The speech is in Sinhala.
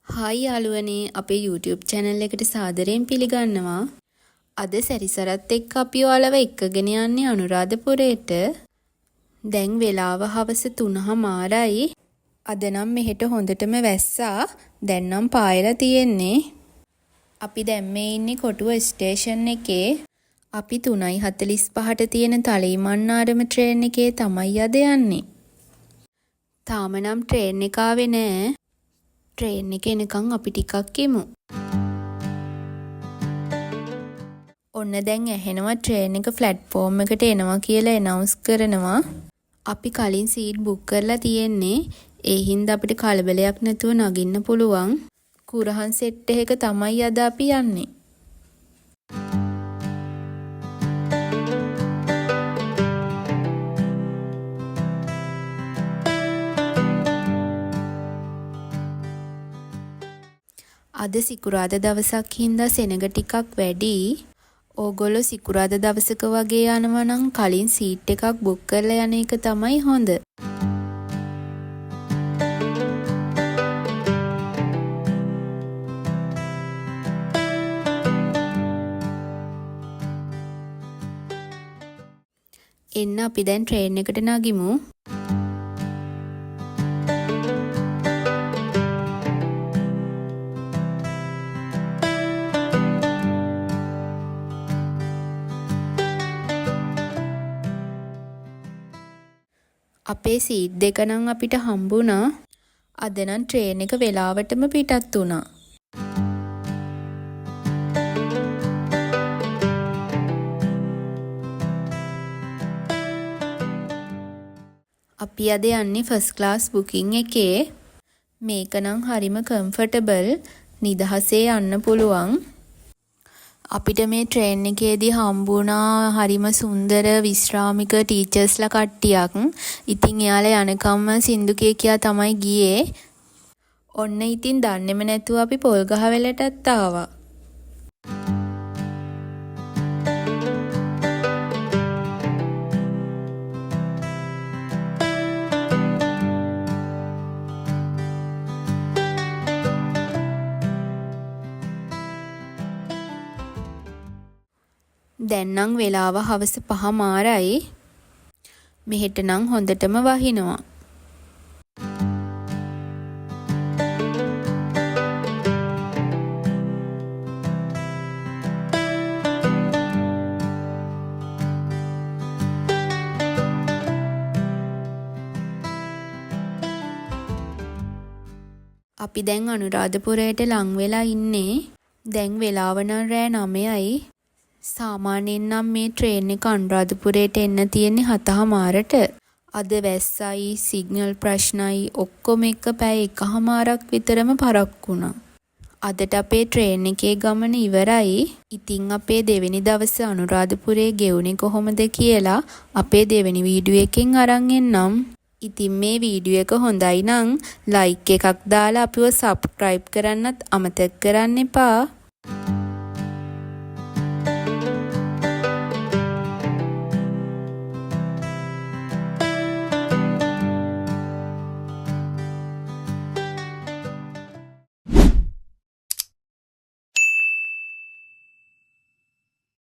හායි යාළුවනේ අපේ YouTube channel එකට සාදරයෙන් පිළිගන්නවා. අද සැරිසරත් එක්ක අපි ඔයාලව එක්කගෙන යන්නේ අනුරාධපුරයට. දැන් වෙලාව හවස 3:00මාරයි. අද නම් මෙහෙට හොඳටම වැස්සා. දැන් නම් පායලා තියෙන්නේ. අපි දැන් මේ ඉන්නේ කොටුව ස්ටේෂන් එකේ. අපි 3:45ට තියෙන තලීමන්නාරම ට්‍රේන් එකේ තමයි අද යන්නේ. තාම නම් ට්‍රේන් එක ආවේ නෑ. ට්‍රේන් එක එනකන් අපි ටිකක් ඉමු. ඔන්න දැන් ඇහෙනවා ට්‍රේන් එක ප්ලැට්ෆෝම් එකට එනවා කියලා ඇනවුන්ස් කරනවා. අපි කලින් සීට් බුක් කරලා තියෙන්නේ. ඒ හින්දා අපිට කලබලයක් නැතුව නගින්න පුළුවන්. කුරහන් සෙට් එකක තමයි අද අපි යන්නේ. අද සිකුරාදා දවසක් හින්දා සෙනග ටිකක් වැඩි. ඕගොල්ලෝ සිකුරාදා දවසක වගේ යනවා නම් කලින් සීට් එකක් බුක් කරලා යන එක තමයි හොඳ. එන්න අපි දැන් ට්‍රේන් එකට නගිමු. අපේ සීට් දෙක නම් අපිට හම්බුණා. අද නම් ට්‍රේන් එක වෙලාවටම පිටත් වුණා. අපි අද යන්නේ ෆස්ට් ක්ලාස් බුකින් එකේ. මේක නම් හරිම කම්ෆර්ටබල්. නිදහසේ යන්න පුළුවන්. අපිට මේ ට්‍රේන් එකේදී හම්බුණා හරිම සුන්දර විශ්‍රාමික ටීචර්ස්ලා කට්ටියක්. ඉතින් එයාලා යනකම්ම සින්දු කියා තමයි ගියේ. ඔන්න ඉතින් දන්නේම නැතුව අපි පොල්ගහවෙලටත් ආවා. දැන් නම් වෙලාව හවස 5:00මාරයි. මෙහෙට නම් හොඳටම වහිනවා. අපි දැන් අනුරාධපුරයට ලං වෙලා ඉන්නේ. දැන් වෙලාව නම් රෑ 9:00යි. සාමාන්‍යයෙන් නම් මේ ට්‍රේන් එක අනුරාධපුරයට එන්න තියෙන්නේ 7:00මාරට. අද වැස්සයි සිග්නල් ප්‍රශ්නයි ඔක්කොම එක පැය 1:00මාරක් විතරම පරක්කු වුණා. අදට අපේ ට්‍රේන් එකේ ගමන ඉවරයි. ඉතින් අපේ දෙවෙනි දවසේ අනුරාධපුරේ ගෙවුනේ කොහොමද කියලා අපේ දෙවෙනි වීඩියෝ එකෙන් අරන් එන්නම්. ඉතින් මේ වීඩියෝ එක හොඳයි නම් ලයික් එකක් දාලා අපිව සබ්ස්ක්‍රයිබ් කරන්නත් අමතක කරන්න එපා.